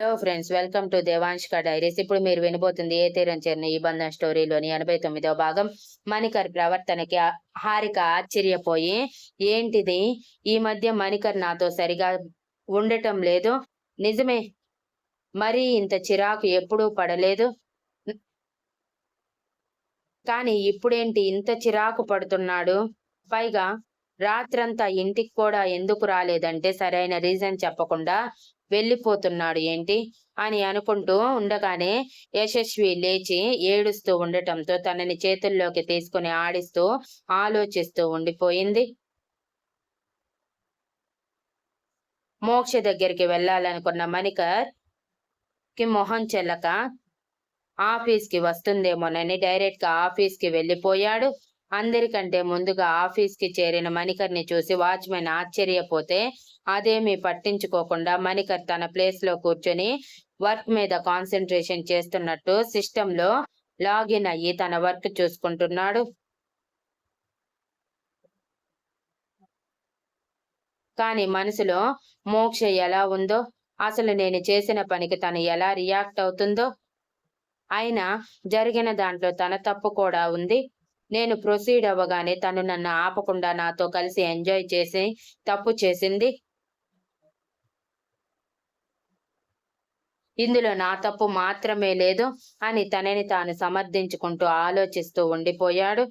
Hello friends, welcome to దేవాంష్క diaries. ఇప్పుడు మీరు వినబోతుంది ఏ తీరం చేరిన ఈ బంధం స్టోరీలోని 89వ భాగం. మణికర్ ప్రవర్తనకి హారిక ఆశ్చర్యపోయి, ఏంటిది ఈ మధ్య మణికర్ నాతో సరిగా ఉండటం లేదు, నిజమే, మరీ ఇంత చిరాకు ఎప్పుడూ పడలేదు, కానీ ఇప్పుడేంటి ఇంత చిరాకు పడుతున్నాడు, పైగా రాత్రంతా ఇంటికి కూడా ఎందుకు రాలేదంటే సరైన రీజన్ చెప్పకుండా వెళ్ళిపోతున్నాడు ఏంటి అని అనుకుంటూ ఉండగానే యశస్వి లేచి ఏడుస్తూ ఉండటంతో తనని చేతుల్లోకి తీసుకుని ఆడిస్తూ ఆలోచిస్తూ ఉండిపోయింది. మోక్ష దగ్గరికి వెళ్ళాలనుకున్న మణికర్ కి మొహం చెల్లక ఆఫీస్కి వస్తుందేమోనని డైరెక్ట్ గా ఆఫీస్కి వెళ్ళిపోయాడు. అందరికంటే ముందుగా ఆఫీస్కి చేరిన మణికర్ని చూసి వాచ్మెన్ ఆశ్చర్యపోతే అదేమీ పట్టించుకోకుండా మణికర్ తన ప్లేస్ లో కూర్చొని వర్క్ మీద కాన్సన్ట్రేషన్ చేస్తున్నట్టు సిస్టంలో లాగిన్ అయ్యి తన వర్క్ చూసుకుంటున్నాడు. కానీ మనసులో మోక్ష ఎలా ఉందో, అసలు నేను చేసిన పనికి తను ఎలా రియాక్ట్ అవుతుందో, అయినా జరిగిన దాంట్లో తన తప్పు కూడా ఉంది. నేను ప్రొసీడ్ అవ్వగానే తను నన్ను ఆపకుండా నాతో కలిసి ఎంజాయ్ చేసి తప్పు చేసింది. ఇందులో నా తప్పు మాత్రమే లేదు అని తనని తాను సమర్థించుకుంటూ ఆలోచిస్తూ ఉండిపోయాడు.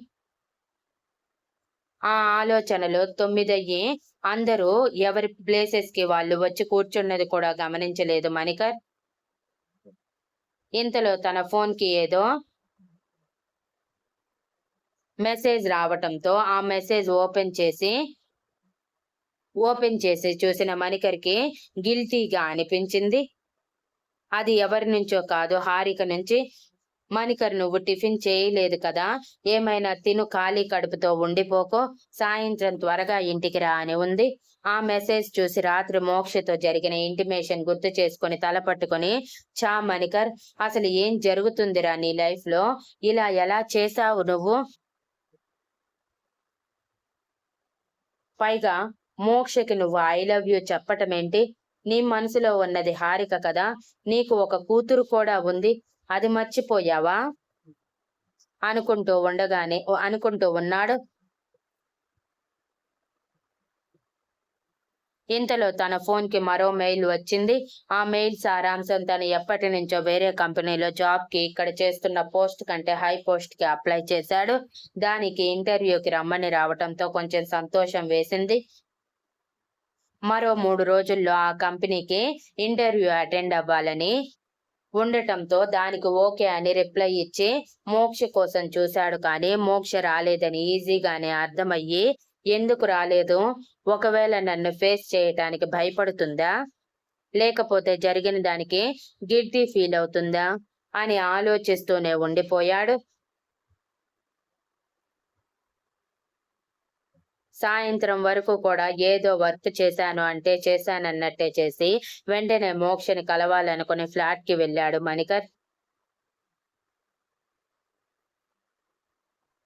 ఆ ఆలోచనలో 9 అయ్యి అందరూ ఎవరి ప్లేసెస్ కి వాళ్ళు వచ్చి కూర్చున్నది కూడా గమనించలేదు మణికర్. ఇంతలో తన ఫోన్ కి ఏదో మెసేజ్ రావటంతో ఆ మెసేజ్ ఓపెన్ చేసి చూసిన మణికర్కి గిల్టీగా అనిపించింది. అది ఎవరి నుంచో కాదు, హారిక నుంచి. మణికర్, నువ్వు టిఫిన్ చేయలేదు కదా, ఏమైనా తిను, ఖాళీ కడుపుతో ఉండిపోకో, సాయంత్రం త్వరగా ఇంటికి రా అని ఉంది. ఆ మెసేజ్ చూసి రాత్రి మోక్షతో జరిగిన ఇంటిమేషన్ గుర్తు చేసుకుని తల పట్టుకుని, చా మణికర్, అసలు ఏం జరుగుతుందిరా నీ లైఫ్ లో, ఇలా ఎలా చేశావు నువ్వు, పైగా మోక్షకి నువ్వు ఐ లవ్ యూ చెప్పటం ఏంటి, నీ మనసులో ఉన్నది హారిక కదా, నీకు ఒక కూతురు కూడా ఉంది, అది మర్చిపోయావా అనుకుంటూ ఉన్నాడు. ఇంతలో తన ఫోన్ కి మరో మెయిల్ వచ్చింది. ఆ మెయిల్ సారాంశం, తను ఎప్పటి నుంచో వేరే కంపెనీలో జాబ్ కి ఇక్కడ చేస్తున్న పోస్ట్ కంటే హై పోస్ట్ కి అప్లై చేశాడు. దానికి ఇంటర్వ్యూకి రమ్మని రావటంతో కొంచెం సంతోషం వేసింది. మరో 3 రోజుల్లో ఆ కంపెనీకి ఇంటర్వ్యూ అటెండ్ అవ్వాలని ఉండటంతో దానికి ఓకే అని రిప్లై ఇచ్చి మోక్ష కోసం చూశాడు. కానీ మోక్ష రాలేదని ఈజీగానే అర్థమయ్యి, ఎందుకు రాలేదు, ఒకవేళ నన్ను ఫేస్ చేయటానికి భయపడుతుందా, లేకపోతే జరిగిన దానికి గిల్టీ ఫీల్ అవుతుందా అని ఆలోచిస్తూనే ఉండిపోయాడు. సాయంత్రం వరకు కూడా ఏదో వర్క్ చేశాను అంటే చేశానన్నట్టే చేసి వెంటనే మోక్షని కలవాలనుకుని ఫ్లాట్ కి వెళ్ళాడు మణికర్.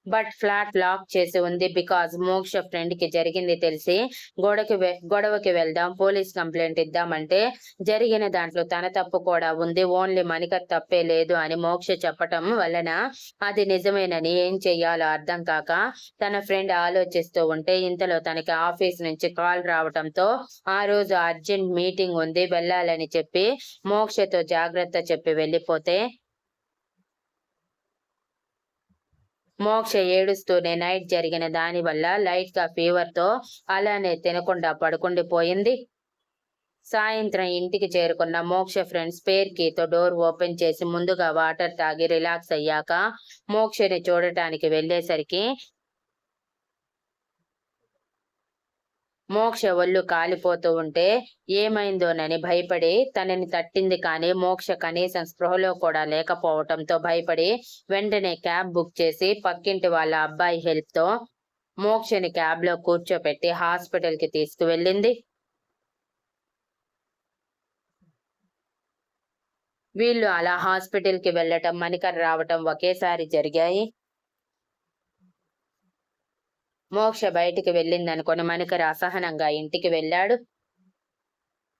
బట్ ఫ్లాట్ లాక్ చేసి ఉంది. బికాజ్ మోక్ష ఫ్రెండ్ కి జరిగింది తెలిసి గొడవకి వెళ్దాం, పోలీస్ కంప్లైంట్ ఇద్దామంటే జరిగిన దాంట్లో తన తప్పు కూడా ఉంది, ఓన్లీ మణికర్ తప్పే లేదు అని మోక్ష చెప్పటం వలన అది నిజమేనని ఏం చెయ్యాలో అర్థం కాక తన ఫ్రెండ్ ఆలోచిస్తూ ఉంటే ఇంతలో తనకి ఆఫీస్ నుంచి కాల్ రావటంతో ఆ రోజు అర్జెంట్ మీటింగ్ ఉంది, వెళ్ళాలని చెప్పి మోక్షతో జాగ్రత్త చెప్పి వెళ్ళిపోతే మోక్ష ఏడుస్తూనే నైట్ జరిగిన దాని వల్ల లైట్ గా ఫీవర్ తో అలానే తినకుండా పడుకుండిపోయింది. సాయంత్రం ఇంటికి చేరుకున్న మోక్ష ఫ్రెండ్ స్పేర్ కీతో డోర్ ఓపెన్ చేసి ముందుగా వాటర్ తాగి రిలాక్స్ అయ్యాక మోక్షని చూడటానికి వెళ్ళేసరికి మోక్ష ఒళ్ళు కాలిపోతూ ఉంటే ఏమైందోనని భయపడి తనని తట్టింది. కానీ మోక్ష కనీసం స్పృహలో కూడా లేకపోవటంతో భయపడి వెంటనే క్యాబ్ బుక్ చేసి పక్కింటి వాళ్ళ అబ్బాయి హెల్ప్ తో మోక్షని క్యాబ్ లో కూర్చోపెట్టి హాస్పిటల్ కి తీసుకువెళ్ళింది. వీళ్ళు అలా హాస్పిటల్ కి వెళ్ళటం, మణికర్ రావటం ఒకేసారి జరిగాయి. మోక్ష బయటికి వెళ్ళిందనుకొని మణికర్ అసహనంగా ఇంటికి వెళ్ళాడు.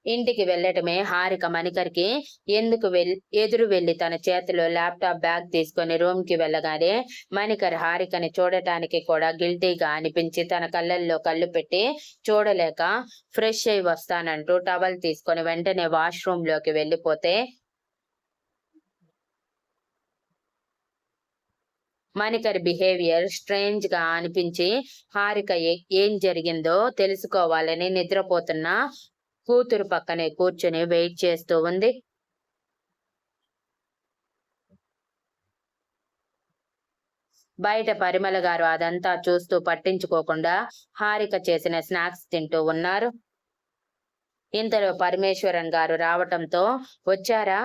ఇంటికి వెళ్ళటమే హారిక మణికర్కి ఎదురు వెళ్లి తన చేతిలో ల్యాప్టాప్ బ్యాగ్ తీసుకొని రూమ్ కి వెళ్ళగానే మణికర్ హారికని చూడటానికి కూడా గిల్టీగా అనిపించి తన కళ్ళల్లో కళ్ళు పెట్టి చూడలేక ఫ్రెష్ అయి వస్తానంటూ టవల్ తీసుకొని వెంటనే వాష్రూమ్ లోకి వెళ్ళిపోతే మణికర్ బిహేవియర్ స్ట్రేంజ్ గా అనిపించి హారిక ఏం జరిగిందో తెలుసుకోవాలని నిద్రపోతున్న కూతురు పక్కనే కూర్చుని వెయిట్ చేస్తూ ఉంది. బయట పరిమళ గారు అదంతా చూస్తూ పట్టించుకోకుండా హారిక చేసిన స్నాక్స్ తింటూ ఉన్నారు. ఇంతలో పరమేశ్వరన్ గారు రావటంతో వచ్చారా,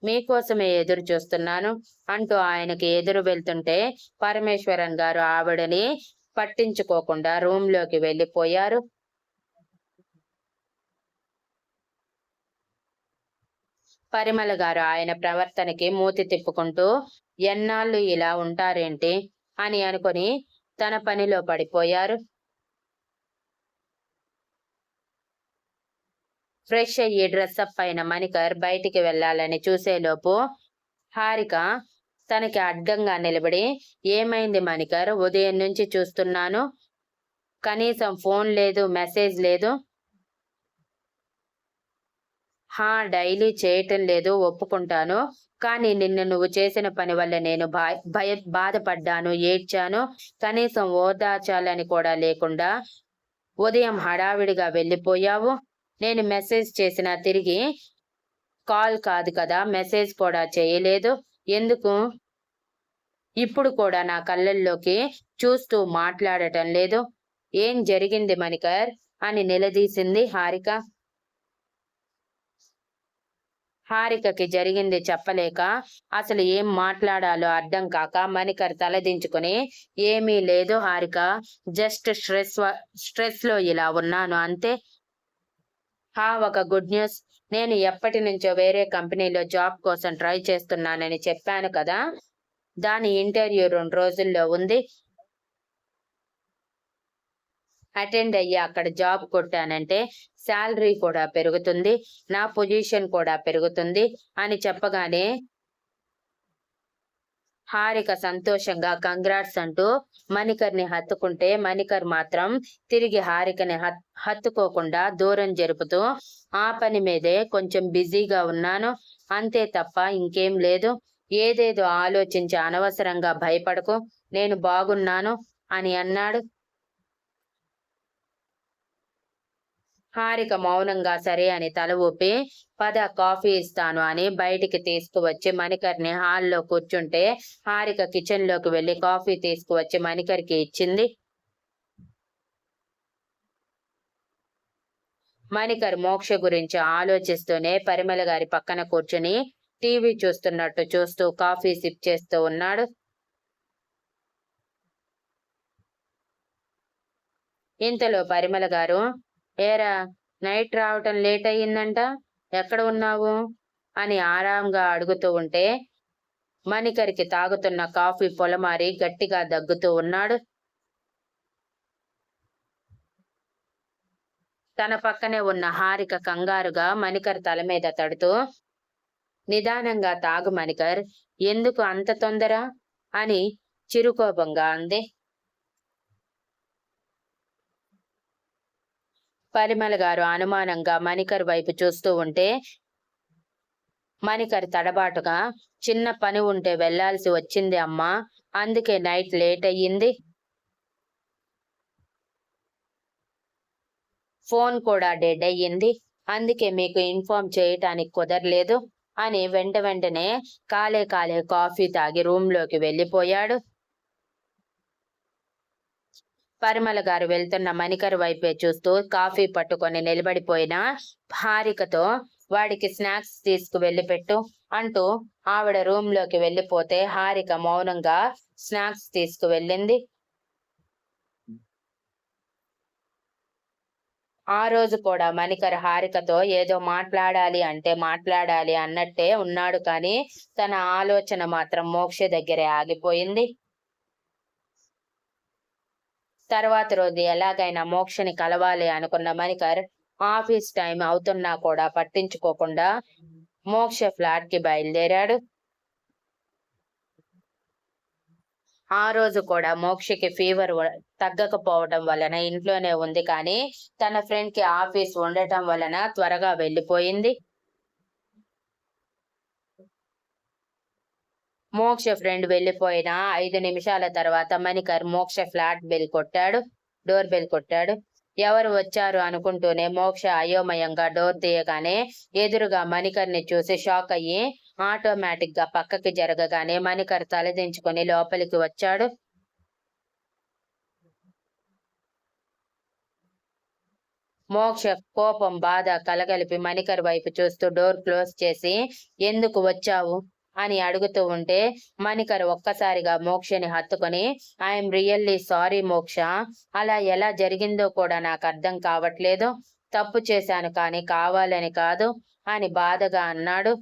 మీకోసమే ఎదురు చూస్తున్నాను అంటూ ఆయనకి ఎదురు వెళ్తుంటే పరమేశ్వరన్ గారు ఆవిడని పట్టించుకోకుండా రూమ్ లోకి వెళ్ళిపోయారు. పరిమళ గారు ఆయన ప్రవర్తనకి మూతి తిప్పుకుంటూ ఎన్నాళ్ళు ఇలా ఉంటారేంటి అని అనుకుని తన పనిలో పడిపోయారు. ఫ్రెష్ అయ్యి డ్రెస్అప్ అయిన మణికర్ బయటికి వెళ్లాలని చూసేలోపు హారిక తనకి అడ్డంగా నిలబడి, ఏమైంది మణికర్, ఉదయం నుంచి చూస్తున్నాను, కనీసం ఫోన్ లేదు, మెసేజ్ లేదు. డైలీ చేయటం లేదు, ఒప్పుకుంటాను. కానీ నిన్న నువ్వు చేసిన పని వల్ల నేను బాధపడ్డాను, ఏడ్చాను. కనీసం ఓదార్చాలని కూడా లేకుండా ఉదయం హడావిడిగా వెళ్ళిపోయావు. నేను మెసేజ్ చేసినా తిరిగి కాల్ కాదు కదా, మెసేజ్ కూడా చేయలేదు. ఎందుకు? ఇప్పుడు కూడా నా కళ్ళల్లోకి చూస్తూ మాట్లాడటం లేదు. ఏం జరిగింది మణికర్ అని నిలదీసింది హారిక. హారికకి జరిగింది చెప్పలేక అసలు ఏం మాట్లాడాలో అర్థం కాక మణికర్ తలదించుకుని, ఏమీ లేదు హారిక, జస్ట్ స్ట్రెస్ లో ఇలా ఉన్నాను అంతే. ఒక గుడ్ న్యూస్, నేను ఎప్పటి నుంచో వేరే కంపెనీలో జాబ్ కోసం ట్రై చేస్తున్నానని చెప్పాను కదా, దాని ఇంటర్వ్యూ 2 రోజుల్లో ఉంది. అటెండ్ అయ్యి అక్కడ జాబ్ కొట్టానంటే శాలరీ కూడా పెరుగుతుంది, నా పొజిషన్ కూడా పెరుగుతుంది అని చెప్పగానే హారిక సంతోషంగా కంగ్రాట్స్ అంటూ మణికర్ని హత్తుకుంటే మణికర్ మాత్రం తిరిగి హారికని హత్తుకోకుండా దూరం జరుపుతూ, ఆ పని మీదే కొంచెం బిజీగా ఉన్నాను అంతే తప్ప ఇంకేం లేదు, ఏదేదో ఆలోచించి అనవసరంగా భయపడకు, నేను బాగున్నాను అని అన్నాడు. హారిక మౌనంగా సరే అని తల ఊపి, పద కాఫీ ఇస్తాను అని బయటికి తీసుకువచ్చి మణికర్ని హాల్లో కూర్చుంటే హారిక కిచెన్ లోకి వెళ్లి కాఫీ తీసుకువచ్చి మణికర్కి ఇచ్చింది. మణికర్ మోక్ష గురించి ఆలోచిస్తూనే పరిమళ గారి పక్కన కూర్చుని టీవీ చూస్తున్నట్టు చూస్తూ కాఫీ సిప్ చేస్తూ ఉన్నాడు. ఇంతలో పరిమళ గారు, ఏరా, నైట్ రావటం లేట్ అయ్యిందంట, ఎక్కడ ఉన్నావు అని ఆరాంగా అడుగుతూ ఉంటే మణికర్కి తాగుతున్న కాఫీ పొలమారి గట్టిగా దగ్గుతూ ఉన్నాడు. తన పక్కనే ఉన్న హారిక కంగారుగా మణికర్ తల మీద తడుతూ, నిదానంగా తాగు మణికర్, ఎందుకు అంత తొందర అని చిరుకోపంగా అంది. పరిమళ గారు అనుమానంగా మణికర్ వైపు చూస్తూ ఉంటే మణికర్ తడబాటుగా, చిన్న పని ఉంటే వెళ్లాల్సి వచ్చింది అమ్మా, అందుకే నైట్ లేట్ అయ్యింది. ఫోన్ కూడా డెడ్ అయ్యింది, అందుకే మీకు ఇన్ఫార్మ్ చేయటానికి కుదరలేదు అని వెంటనే కాలే కాఫీ తాగి రూమ్ లోకి వెళ్ళిపోయాడు. పరిమళ గారు వెళ్తున్న మణికర్ వైపే చూస్తూ కాఫీ పట్టుకొని నిలబడిపోయిన హారికతో, వాడికి స్నాక్స్ తీసుకువెళ్ళి పెట్టు అంటూ ఆవిడ రూమ్ లోకి వెళ్ళిపోతే హారిక మౌనంగా స్నాక్స్ తీసుకువెళ్ళింది. ఆ రోజు కూడా మణికర్ హారికతో ఏదో మాట్లాడాలి అన్నట్టే ఉన్నాడు, కానీ తన ఆలోచన మాత్రం మోక్ష దగ్గరే ఆగిపోయింది. తర్వాత రోజు ఎలాగైనా మోక్షని కలవాలి అనుకున్న మణికర్ ఆఫీస్ టైం అవుతున్నా కూడా పట్టించుకోకుండా మోక్ష ఫ్లాట్ కి బయలుదేరాడు. ఆ రోజు కూడా మోక్షకి ఫీవర్ తగ్గకపోవడం వలన ఇంట్లోనే ఉంది, కానీ తన ఫ్రెండ్ కి ఆఫీస్ ఉండటం వలన త్వరగా వెళ్ళిపోయింది. మోక్ష ఫ్రెండ్ వెళ్ళిపోయిన 5 నిమిషాల తర్వాత మణికర్ మోక్ష ఫ్లాట్ డోర్ బెల్ కొట్టాడు. ఎవరు వచ్చారు అనుకుంటూనే మోక్ష అయోమయంగా డోర్ తీయగానే ఎదురుగా మణికర్ని చూసి షాక్ అయ్యి ఆటోమేటిక్ గా పక్కకి జరగగానే మణికర్ తలదించుకొని లోపలికి వచ్చాడు. మోక్ష కోపం బాధ కలగలిపి మణికర్ వైపు చూస్తూ డోర్ క్లోజ్ చేసి ఎందుకు వచ్చావు అని అడుగుతూ ఉంటే మణికర్ ఒక్కసారిగా మోక్షని హత్తుకొని ఐఎమ్ రియల్లీ సారీ మోక్ష, అలా ఎలా జరిగిందో కూడా నాకు అర్థం కావట్లేదు. తప్పు చేశాను కానీ కావాలని కాదు అని బాధగా అన్నాడు.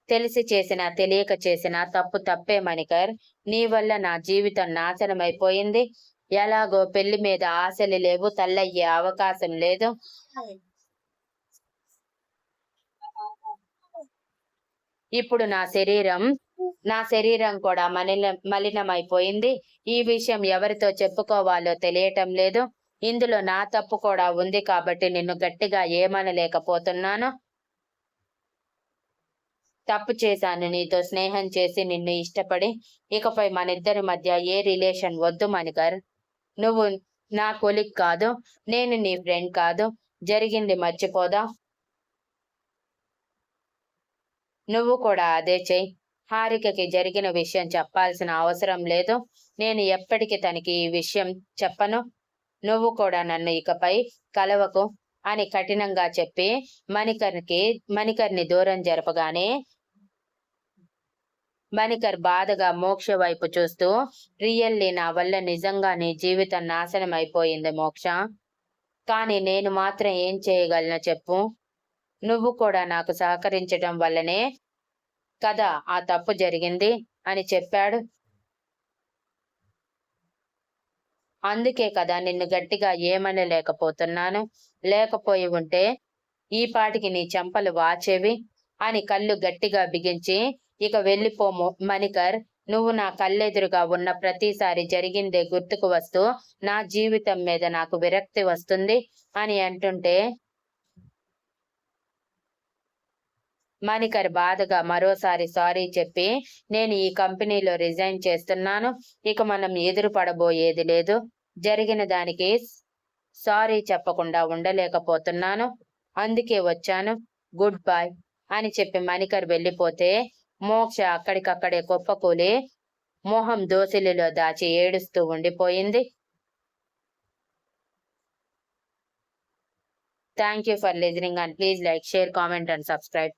తెలిసి చేసినా తెలియక చేసినా తప్పు తప్పే మణికర్. నీ వల్ల నా జీవితం నాశనమైపోయింది. ఎలాగో పెళ్లి మీద ఆశలు లేవు, తల్లయ్యే అవకాశం లేదు. ఇప్పుడు నా శరీరం కూడా మలినమైపోయింది. ఈ విషయం ఎవరితో చెప్పుకోవాలో తెలియటం లేదు. ఇందులో నా తప్పు కూడా ఉంది కాబట్టి నిన్ను గట్టిగా ఏమనలేకపోతున్నాను. తప్పు చేశాను నీతో స్నేహం చేసి నిన్ను ఇష్టపడి. ఇకపై మనిద్దరి మధ్య ఏ రిలేషన్ వద్దు మణికర్. నువ్వు నా కొలిగ్ కాదు, నేను నీ ఫ్రెండ్ కాదు. జరిగింది మర్చిపోదా. నువ్వు కూడా అదే చెయ్యి. హారికకి జరిగిన విషయం చెప్పాల్సిన అవసరం లేదు. నేను ఎప్పటికీ తనకి ఈ విషయం చెప్పను. నువ్వు కూడా నన్ను ఇకపై కలవకు అని కఠినంగా చెప్పి మణికర్ని దూరం జరపగానే మణికర్ బాధగా మోక్ష వైపు చూస్తూ రియల్లీ నా వల్ల నిజంగా నీ జీవితం నాశనం అయిపోయింది మోక్ష. కానీ నేను మాత్రం ఏం చేయగలను చెప్పు. నువ్వు కూడా నాకు సహకరించడం వల్లనే కదా ఆ తప్పు జరిగింది అని చెప్పాడు. అందుకే కదా నిన్ను గట్టిగా ఏమనలేకపోతున్నాను. లేకపోయి ఉంటే ఈ పాటికి నీ చెంపలు వాచేవి అని కళ్ళు గట్టిగా బిగించి ఇక వెళ్ళిపో మణికర్. నువ్వు నా కళ్ళెదురుగా ఉన్న ప్రతిసారి జరిగిందే గుర్తుకు వస్తూ నా జీవితం మీద నాకు విరక్తి వస్తుంది అని అంటుంటే మణికర్ బాధగా మరోసారి సారీ చెప్పి నేను ఈ కంపెనీలో రిజైన్ చేస్తున్నాను. ఇక మనం ఎదురు పడబోయేది లేదు. జరిగిన దానికి సారీ చెప్పకుండా ఉండలేకపోతున్నాను. అందుకే వచ్చాను. గుడ్ బై అని చెప్పి మణికర్ వెళ్ళిపోతే మోక్ష అక్కడికక్కడే కుప్పకూలి మొహం దోసిలిలో దాచి ఏడుస్తూ ఉండిపోయింది. Thank you for listening and please like, share, comment and subscribe.